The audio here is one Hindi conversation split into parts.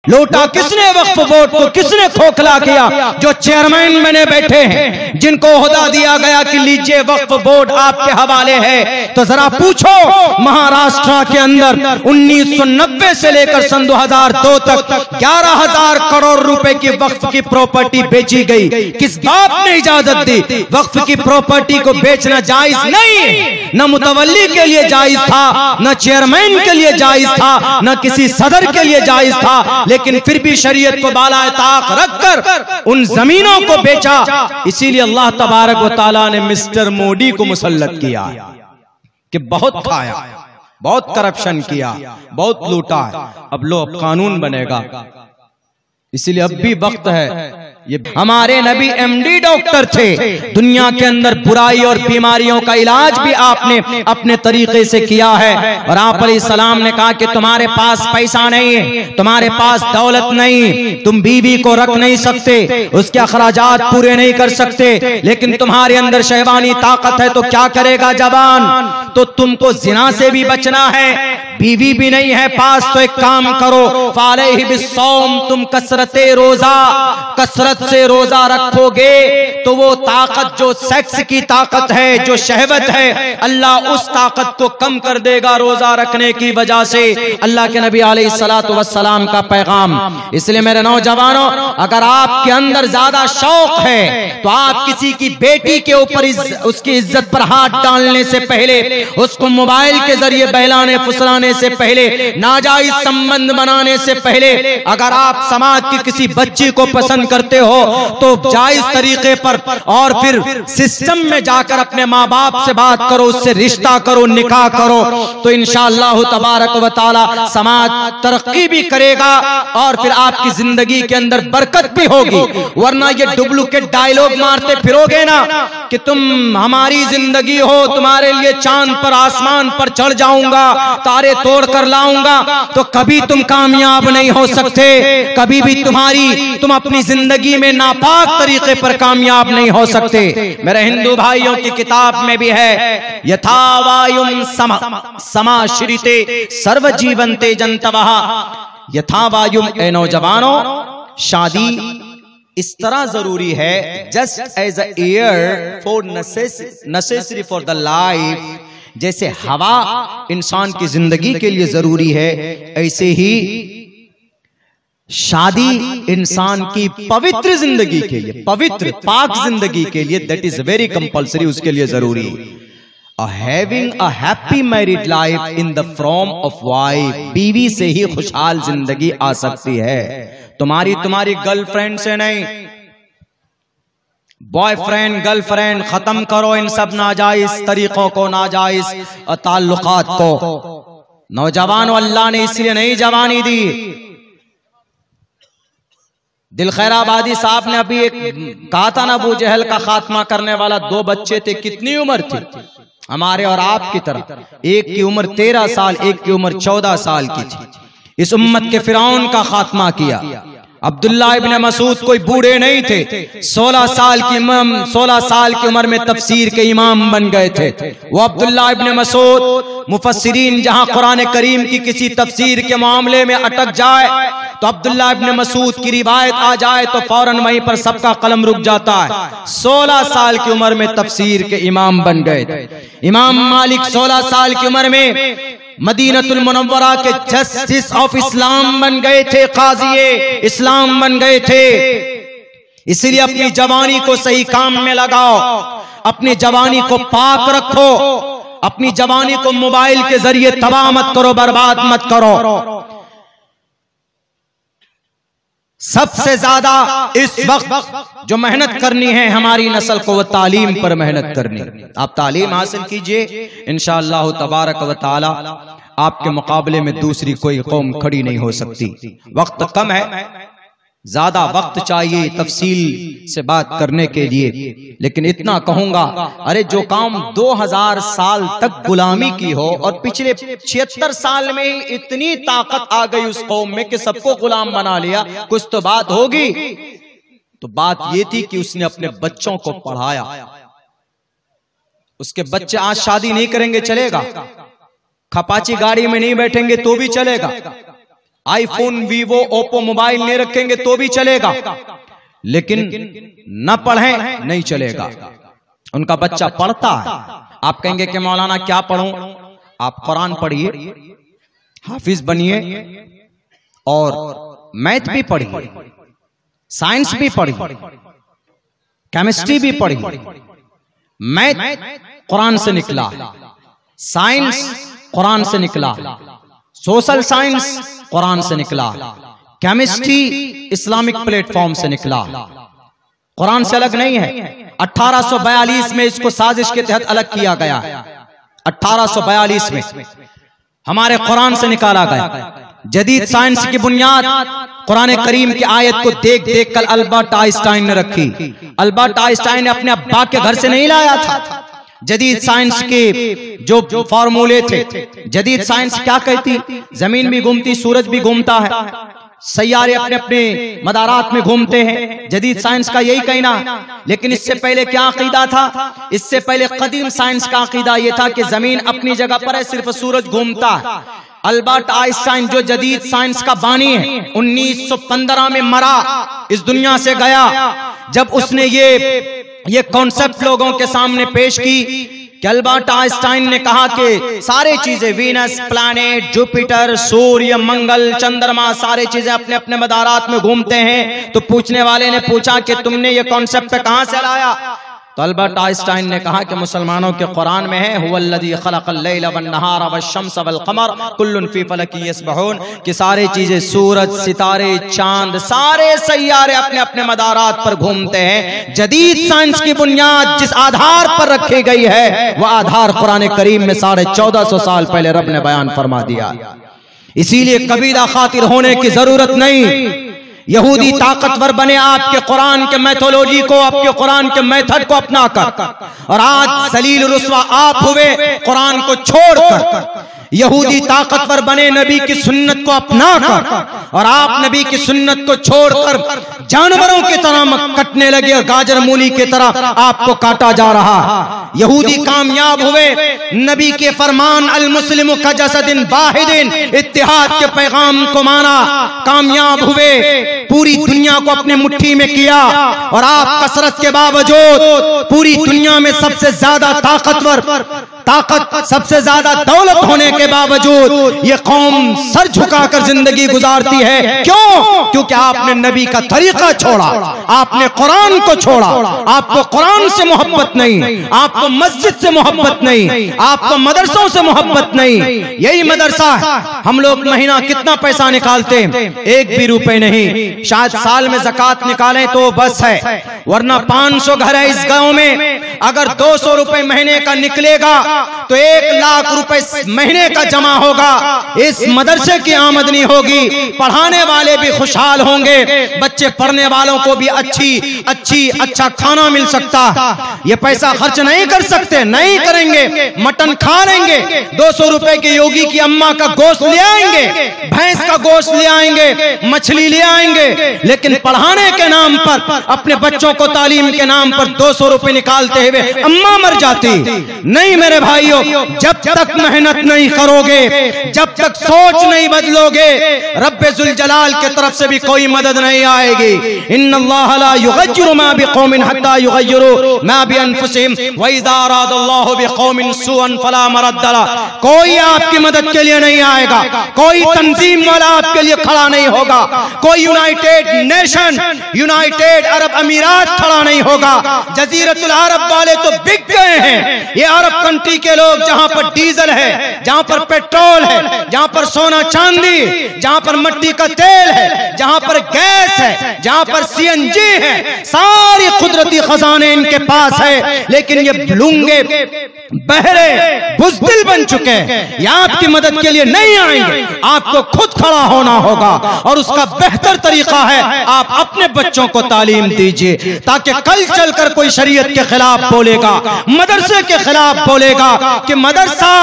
लूटा किसने वक्फ बोर्ड को, किसने खोखला किया? जो चेयरमैन बने बैठे हैं, जिनको ओहदा दिया गया कि लीजिए वक्फ बोर्ड आपके हवाले है। तो जरा पूछो, महाराष्ट्र के अंदर 1990 से लेकर सन 2002 तक 11,000 करोड़ रुपए की वक्फ की प्रॉपर्टी बेची गई। किस बाप ने इजाजत दी? वक्फ की प्रॉपर्टी को बेचना जायज नहीं, न मुतवल्ली के लिए जायज था, न चेयरमैन के लिए जायज था, न किसी सदर के लिए जायज था, लेकिन फिर भी शरीयत को बालाए ताक रखकर उन जमीनों को बेचा। इसीलिए अल्लाह तबारक व तआला ने मिस्टर मोदी को मुसल्लत किया कि बहुत खाया, बहुत करप्शन किया, बहुत लूटा। अब लो, अब कानून बनेगा। इसीलिए अब भी वक्त है। ये हमारे नबी एमडी डॉक्टर थे। दुनिया के अंदर बुराई और बीमारियों का इलाज भी आपने अपने तरीके से किया है। और आप अलैहिस्सलाम ने कहा कि तुम्हारे पास पैसा नहीं है, तुम्हारे पास दौलत नहीं, तुम बीवी को रख नहीं सकते, उसके अखराजात पूरे नहीं कर सकते, लेकिन तुम्हारे अंदर शहवानी ताकत है। तो क्या करेगा जवान? तो तुमको जिना से भी बचना है, बीवी भी नहीं है पास, तो एक काम करो, फालैहि बिस्सौम, तुम कसरते रोजा, कसरत से रोजा रखोगे तो वो ताकत जो सेक्स की ताकत है, जो शहवत है, अल्लाह उस ताकत को कम कर देगा रोजा रखने की वजह से। अल्लाह के नबी अलैहिस्सलातु वस्सलाम का पैगाम। इसलिए मेरे नौजवानों, अगर आपके अंदर ज्यादा शौक है तो आप किसी की बेटी के ऊपर उसकी इज्जत पर हाथ डालने से पहले, उसको मोबाइल के जरिए बहलाने फुसलाने से पहले, नाजायज संबंध बनाने से पहले, अगर आप समाज की किसी बच्ची को पसंद करते हो तो जायज तरीके पर और फिर सिस्टम में जाकर अपने माँ बाप से बात करो, उससे रिश्ता करो, निकाह करो, तो इंशाअल्लाह तबारक व तआला समाज तरक्की भी करेगा और फिर आपकी जिंदगी के अंदर बरकत भी होगी। वरना ये डुप्लीकेट डायलॉग मारते फिरोगे ना कि तुम हमारी जिंदगी हो, तुम्हारे लिए चांद पर आसमान पर चढ़ जाऊंगा, तारे तोड़ कर लाऊंगा, तो कभी तुम कामयाब नहीं हो सकते। कभी भी तुम अपनी जिंदगी में नापाक तरीके पर कामयाब नहीं हो सकते। मेरे हिंदू भाइयों की किताब में भी है, यथा वायुम समाश्रिते सर्व जीवंते जंतवः, यथा वायुम। ए नौजवानों, शादी इस तरह जरूरी है, just as a air for necessary for the life, जैसे हवा इंसान की जिंदगी के लिए जरूरी है, ऐसे ही शादी इंसान की पवित्र जिंदगी के लिए, पवित्र पाक जिंदगी के लिए, दैट इज वेरी कंपल्सरी, उसके लिए जरूरी। Having a happy married life in the form of wife, बीवी से ही खुशहाल जिंदगी आ सकती है। तुम्हारी गर्लफ्रेंड से नहीं, बॉयफ्रेंड गर्लफ्रेंड खत्म करो इन सब नाजायज तरीकों को, नाजायज ताल्लुकात को। नौजवानों, अल्लाह ने इसलिए नहीं जवानी दी। दिल खैराबादी साहब ने अभी एक कहा था ना, अबू जहल का खात्मा करने वाला, 2 बच्चे थे। कितनी उम्र थी? हमारे और आपकी तरह। एक की उम्र 13 साल, एक की उम्र 14 साल की थी। इस उम्मत के फिरौन का खात्मा किया। अब्दुल्ला इब्न मसूद कोई बूढ़े नहीं थे, 16 साल की उम्र में तफसीर के इमाम बन गए थे। वो अब्दुल्ला इब्न मसूद, मुफस्सिरीन जहां कुरान करीम की किसी तफसीर के मामले में अटक जाए तो अब्दुल्ला इब्न मसूद की रिवायत आ जाए तो फौरन वहीं पर सबका कलम रुक जाता है। 16 साल की उम्र में तफसीर के इमाम बन गए थे। इमाम मालिक 16 साल की उम्र में मदीनतुल मुनव्वरा के जस्टिस ऑफ इस्लाम बन गए थे, काज़ी इस्लाम बन गए थे। इसलिए अपनी जवानी को सही काम में लगाओ, अपनी जवानी को पाक रखो, अपनी जवानी को मोबाइल के जरिए तबाह मत करो, बर्बाद मत करो। सबसे ज्यादा इस वक्त जो मेहनत करनी है हमारी नस्ल को, वो तालीम पर मेहनत करनी। आप तालीम हासिल कीजिए, इंशाअल्लाह तबारक व तआला आपके मुकाबले में दूसरी कोई कौम खड़ी नहीं हो सकती। वक्त कम है, ज्यादा वक्त चाहिए तफसील से बात करने के लिए, लेकिन इतना कहूंगा, अरे जो काम 2000 साल तक गुलामी की हो और पिछले 76 साल में ही इतनी ताकत आ गई उस कौम में कि सबको गुलाम बना लिया, कुछ तो बात होगी। तो बात ये थी कि उसने अपने बच्चों को पढ़ाया। उसके बच्चे आज शादी नहीं करेंगे चलेगा, खपाची गाड़ी में नहीं बैठेंगे तो भी चलेगा, आईफोन, वीवो, ओप्पो मोबाइल नहीं रखेंगे तो भी चलेगा, लेकिन न पढ़ें नहीं चलेगा। उनका बच्चा पढ़ता है, आप कहेंगे कि मौलाना क्या पढ़ूं? आप कुरान पढ़िए, हाफिज बनिए और मैथ भी पढ़िए, साइंस भी पढ़िए, केमिस्ट्री भी पढ़िए। मैथ कुरान से निकला, साइंस कुरान से निकला, सोशल साइंस कुरान से निकला, केमिस्ट्री इस्लामिक प्लेटफॉर्म से निकला, कुरान से अलग नहीं है। 1842 में इसको साजिश के तहत अलग किया गया। 1842 में हमारे कुरान से निकाला गया। जदीद साइंस की बुनियाद कुरान करीम की आयत को देख देख कर अल्बर्ट आइंस्टाइन ने रखी। अल्बर्ट आइंस्टाइन ने अपने अब्बा के घर से नहीं लाया था। जदीद साइंस के जो फॉर्मूले थे, जदीद साइंस क्या कहती? जमीन भी घूमती, सूरज भी घूमता है, सैयारे अपने अपने मदारात में घूमते हैं, जदीद साइंस का यही कहना। लेकिन इससे पहले क्या अकीदा था? इससे पहले कदीम साइंस का अकीदा यह था कि जमीन अपनी जगह पर है, सिर्फ सूरज घूमता है। अल्बर्ट आइंस्टाइन जो जदीद साइंस का बानी है, 1915 में मरा, इस दुनिया से गया। जब उसने ये कॉन्सेप्ट लोगों के सामने पेश की कि अल्बर्ट आइंस्टाइन ने कहा कि सारे चीजें, वीनस, प्लैनेट, जुपिटर, सूर्य, मंगल, चंद्रमा, सारे चीजें अपने अपने मदारात में घूमते हैं। तो पूछने वाले ने पूछा कि तुमने ये कॉन्सेप्ट कहां से लाया? तो अल्बर्ट आइंस्टाइन ने कहा कि मुसलमानों के कुरान में है, हुवल्लज़ी खलक़ल लैला वन्नहारा वश्शम्स वल्क़मर कुल्लुन फ़ी फ़लकिन यस्बहून, कि सारे चीजें, सूरज, सितारे, चांद, सारे सैयारे अपने अपने मदारात पर घूमते हैं। जदीद साइंस की बुनियाद जिस आधार पर रखी गई है, वह आधार कुरान करीम में 1450 साल पहले रब ने बयान फरमा दिया। इसीलिए कबीला खातिर होने की जरूरत नहीं। यहूदी ताकतवर बने आपके कुरान के मैथोलॉजी को, आपके कुरान के मेथड को अपनाकर, और आज जलील रुस्वा आप हुए कुरान को छोड़कर। यहूदी ताकतवर बने नबी की सुन्नत को अपनाकर, और आप नबी की सुन्नत को छोड़कर जानवरों की तरह कटने लगे, और गाजर मूली की तरह आपको काटा जा रहा। यहूदी कामयाब हुए, नबी के फरमान अल मुस्लिम का जसदिन वाहिदिन, इत्तिहाद के पैगाम को माना, कामयाब हुए, पूरी दुनिया को अपने मुट्ठी में किया। और आप कसरत के बावजूद पूरी दुनिया में सबसे ज्यादा ताकत, सबसे ज्यादा दौलत होने के बावजूद ये कौम सर झुकाकर जिंदगी गुजारती है। क्यों? क्योंकि आपने नबी का तरीका छोड़ा, आपने कुरान को छोड़ा। आपको कुरान से मोहब्बत नहीं, आपको मस्जिद से मोहब्बत नहीं, आपको मदरसों से मोहब्बत नहीं। यही मदरसा हम लोग महीना कितना पैसा निकालते हैं? 1 भी रुपए नहीं। शायद साल में ज़कात निकालें तो बस है, वरना 500 घर है इस गांव में। अगर 200 रुपए महीने का निकलेगा तो 1 लाख रुपए महीने का जमा होगा। इस मदरसे की आमदनी होगी, पढ़ाने वाले भी खुशहाल होंगे, बच्चे पढ़ने वालों को भी अच्छा खाना मिल सकता। ये पैसा खर्च नहीं कर सकते, नहीं करेंगे, मटन खा लेंगे, 200 रुपए के योगी की अम्मा का गोश्त ले आएंगे, भैंस का गोश्त ले आएंगे, मछली ले आएंगे। लेकिन पढ़ाने के नाम पर, अपने बच्चों को तालीम के नाम पर 200 रुपए निकालते हुए अम्मा मर जाती। नहीं मेरे भाइयों, जब तक मेहनत नहीं करोगे, जब तक सोच नहीं बदलोगे, रब्बे जुल जलाल की तरफ से भी कोई मदद नहीं आएगी। इन्नल्लाह ला युगय्यिरु मा बिकौमिन हत्ता युगय्यिरु मा बिअनफुसिहिम व इज़ा अरादल्लाहु बिकौमिन सुअन फला मरद्द लहु। कोई आपकी मदद के लिए नहीं आएगा, कोई तंजीम वाला आपके लिए खड़ा नहीं होगा, कोई यूनाइटेड नेशन, यूनाइटेड अरब अमीरात खड़ा नहीं होगा। जजीरतुल अरब वाले तो बिक गए हैं। ये अरब कंट्री के लोग, जहां पर डीजल है, जहां पर पेट्रोल है, जहां पर सोना चांदी, जहां पर मिट्टी का तेल है, जहां पर गैस है, जहां पर सीएनजी है, सारी कुदरती खजाने इनके पास है। लेकिन ये लूंगे, बहरे, बुज़दिल बन चुके हैं। ये आपकी मदद के लिए नहीं आएंगे, आपको खुद खड़ा होना होगा। और उसका बेहतर तरीका है, आप अपने बच्चों को तालीम दीजिए, ताकि कल चलकर कोई शरीयत के खिलाफ बोलेगा, मदरसे के खिलाफ बोलेगा कि मदरसा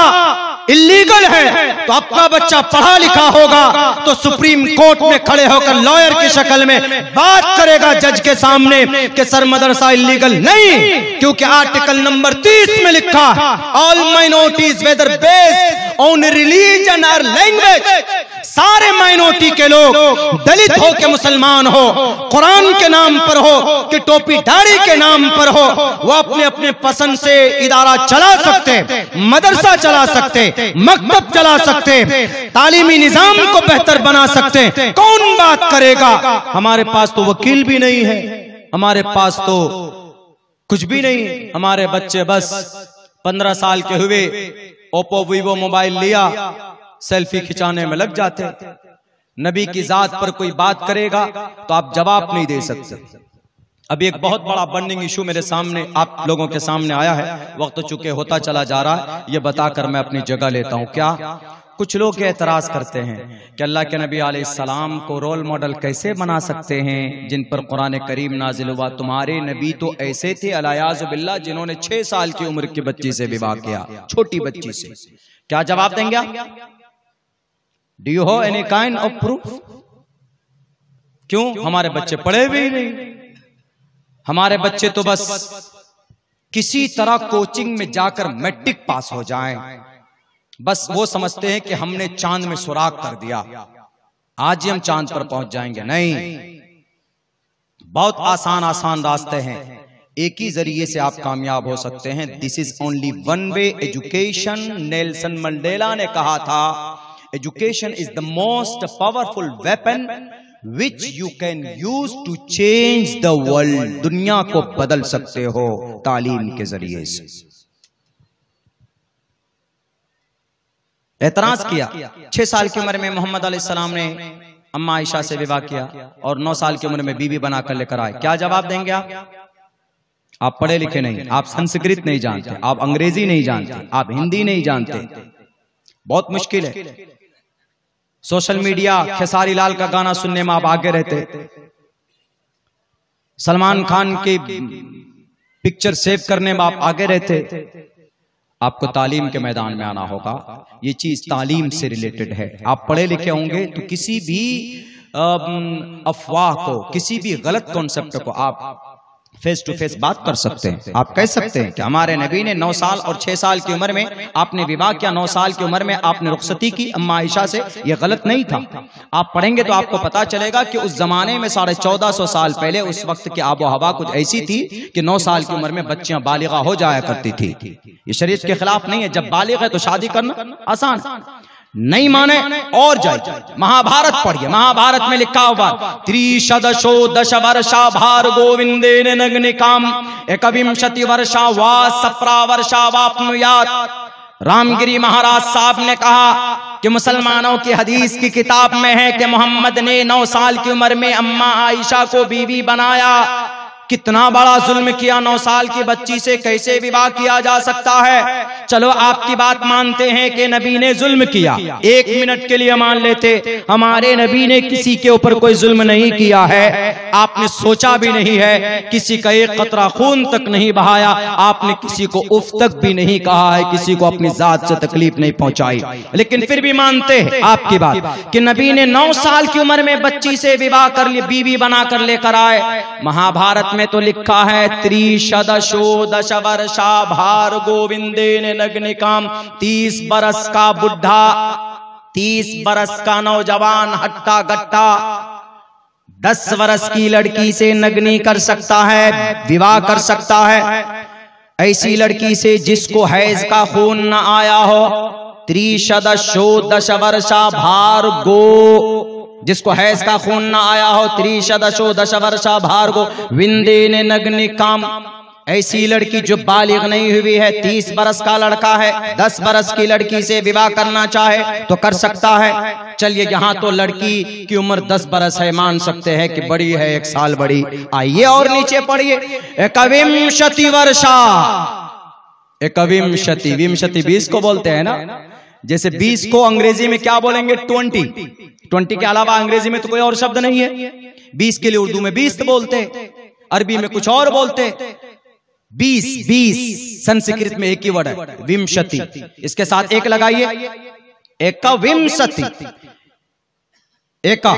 इल्लीगल है, तो आपका बच्चा पढ़ा लिखा होगा तो सुप्रीम कोर्ट में खड़े होकर लॉयर की शक्ल में बात करेगा जज के सामने कि सर मदरसा इल्लीगल नहीं, क्योंकि आर्टिकल नंबर 30 में लिखा all minorities whether based on religion और लैंग्वेज। सारे माइनॉरिटी के लोग, दलित हो के मुसलमान हो, कुरान के नाम पर हो कि टोपी दाढ़ी के नाम पर हो, वो अपने अपने पसंद से इदारा चला सकते, मदरसा चला सकते, मकतब चला सकते, तालीमी निजाम को बेहतर बना सकते। कौन बात करेगा? हमारे पास तो वकील भी नहीं है, हमारे पास तो कुछ भी नहीं। हमारे बच्चे बस 15 साल के हुए ओप्पो वीवो मोबाइल लिया, सेल्फी खिंचाने में लग जाते। नबी की जात पर कोई बात करेगा तो आप जवाब नहीं दे सकते। अभी एक बहुत बड़ा बर्निंग इशू मेरे सामने, आप लोगों के सामने आया है। वक्त चुके होता चला जा रहा है, ये बताकर मैं अपनी जगह लेता हूं। क्या कुछ लोग एतराज करते हैं कि अल्लाह के नबी अलैहिस्सलाम को रोल मॉडल कैसे बना सकते हैं जिन पर कुरान करीम नाजिल हुआ? तुम्हारे नबी तो ऐसे थे अलायाज़ु बिल्लाह जिन्होंने 6 साल की उम्र की बच्ची से विवाह किया, छोटी बच्ची से। क्या जवाब देंगे आप? Do you have any kind of proof? क्यों? हमारे बच्चे पढ़े भी नहीं, हमारे बच्चे तो बस किसी तरह कोचिंग में जाकर मैट्रिक पास हो जाएं, बस वो समझते हैं कि हमने चांद में सुराग कर दिया, आज ही हम चांद पर पहुंच जाएंगे। नहीं, बहुत आसान आसान रास्ते हैं, एक ही जरिए से आप कामयाब हो सकते हैं। This is only one way education. Nelson Mandela ने कहा था, education is the most powerful weapon which you can use to change the world. दुनिया को बदल सकते हो तालीम के जरिए से। एतराज किया, 6 साल की उम्र में मोहम्मद अलैहिस्सलाम ने अम्मा आयशा से विवाह किया और 9 साल की उम्र में बीवी बनाकर लेकर आए। क्या जवाब देंगे आप? आप पढ़े लिखे नहीं, आप संस्कृत नहीं जानते, आप अंग्रेजी नहीं जानते, आप हिंदी नहीं जानते, बहुत मुश्किल है। सोशल मीडिया, खेसारी लाल का गाना सुनने में आप आगे रहते, सलमान खान की पिक्चर सेव करने में आप आगे रहते। आपको तालीम के मैदान में आना होगा। ये चीज तालीम से रिलेटेड है। आप पढ़े लिखे होंगे तो किसी भी अफवाह को, किसी भी गलत कॉन्सेप्ट को आप फेस टू फेस बात कर सकते हैं। आप कह सकते हैं कि हमारे नबी ने 9 साल और 6 साल की उम्र में आपने विवाह किया, 9 साल की उम्र में आपने रुखसती की अम्मा आयशा से, यह गलत नहीं था। आप पढ़ेंगे तो आपको पता चलेगा कि उस जमाने में 1450 साल पहले उस वक्त की आबो हवा कुछ ऐसी थी कि 9 साल की उम्र में बच्चियां बालिगा हो जाया करती थी। ये शरीयत के खिलाफ नहीं है। जब बालिग है तो शादी करना आसान। नहीं माने और जाए, महाभारत पढ़िए। महाभारत में लिखा हुआ, त्रिशदशो दश वर्षा भार गोविंदेन नग्निकाम एकविंशति वर्षा वा सप्रा वर्षा वाप्नुयात। रामगिरी महाराज साहब ने कहा कि मुसलमानों की हदीस की किताब में है कि मोहम्मद ने 9 साल की उम्र में अम्मा आयशा को बीवी बनाया। कितना बड़ा जुल्म किया, 9 साल की बच्ची से कैसे विवाह किया जा सकता है? चलो आपकी बात मानते हैं कि नबी ने जुल्म किया, 1 मिनट के लिए मान लेते, हमारे नबी ने किसी के ऊपर कोई जुल्म नहीं किया है। आपने सोचा भी नहीं है, किसी का एक कतरा खून तक नहीं बहाया, आपने किसी को उफ तक भी नहीं कहा है, किसी को अपनी जात से तकलीफ नहीं पहुंचाई। लेकिन फिर भी मानते हैं आपकी बात कि नबी ने 9 साल की उम्र में बच्ची से विवाह कर लिए, बीवी बनाकर लेकर आए। महाभारत में तो लिखा है, त्रिशदशो दश वर्षा भार गोविंदेन नग्निकाम। 30 बरस का बुढ़ा, 30 बरस का नौजवान हट्टा गट्टा 10 वर्ष की लड़की से नग्नी कर सकता है, विवाह कर सकता है। ऐसी लड़की से जिसको हैज का खून न आया हो। त्रिशदशो दश वर्षा भार गो, जिसको हैज का खून ना आया हो। त्रिशदशो दश वर्षा भार्गो विंदेन नग्निकाम। ऐसी लड़की जो बालिग नहीं हुई है, 30 बरस का लड़का है, 10 बरस की लड़की से विवाह करना चाहे तो कर सकता है। चलिए यहाँ तो लड़की की उम्र 10 बरस है, मान सकते हैं कि बड़ी है, 1 साल बड़ी। आइए और नीचे पढ़िए, एकविंशति वर्षा। एकविंशति, विंशति 20 को बोलते हैं ना, जैसे 20 को अंग्रेजी में क्या बोलेंगे? 20 के अलावा अंग्रेजी में तो कोई और शब्द नहीं है। 20 के लिए उर्दू में 20 बोलते, अरबी में कुछ और बोलते। 20 संस्कृत में एक ही वर्ड है, विंशति। इसके साथ एक लगाइए, एकविंशति। एका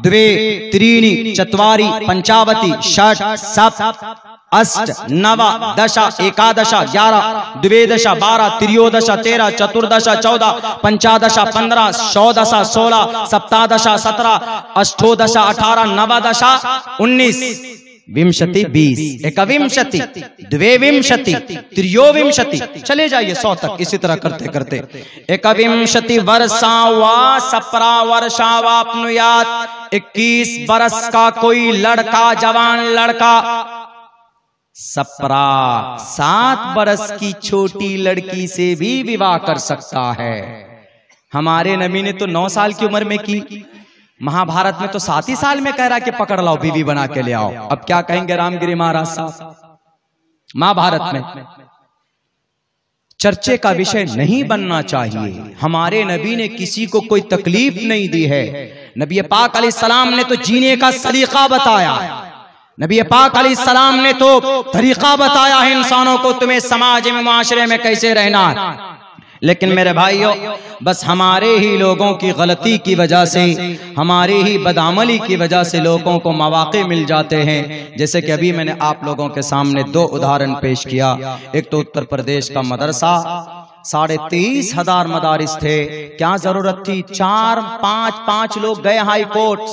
द्वे त्रीणि चत्वारि पंचावति षट् सप्त अष्ट नव दश एकादश 11 द्विदश 12 त्रयोदश 13 चतुर्दश 14 पंचादश 15 षोडश 16 सप्तादश 17 अष्टोदश 18 नवदश 19 विंशति 20 एकविंशति द्विविंशति त्रयोविंशति, चले जाइए 100 तक। इसी तरह करते करते एकविंशति वर्षा व सप्रा वर्षा वापनुयात, 21 बरस का कोई लड़का, जवान लड़का, सप्रा 7 बरस की छोटी लड़की से भी विवाह कर सकता है। हमारे नबी ने तो 9 साल की उम्र में की, महाभारत में तो 7 ही साल में कह रहा कि पकड़ लाओ, बीवी बना के ले आओ। अब क्या कहेंगे रामगिरी महाराज साहब? महाभारत में चर्चे का विषय नहीं बनना चाहिए। हमारे नबी ने किसी को कोई तकलीफ नहीं दी है। नबी पाक अलैहिस्सलाम ने तो जीने का सलीका बताया, नबी पाक अलैहिस्सलाम ने तो तरीका बताया है इंसानों को, तुम्हें समाज में माशरे में कैसे रहना है। लेकिन मेरे भाइयों, बस हमारे ही लोगों की गलती की वजह से, हमारे ही बदअमली की वजह से लोगों को मौके मिल जाते हैं। जैसे कि अभी मैंने आप लोगों के सामने 2 उदाहरण पेश किया। एक तो उत्तर प्रदेश का मदरसा, 23,500 मदारिस थे, क्या जरूरत थी 4-5 लोग गए हाई कोर्ट।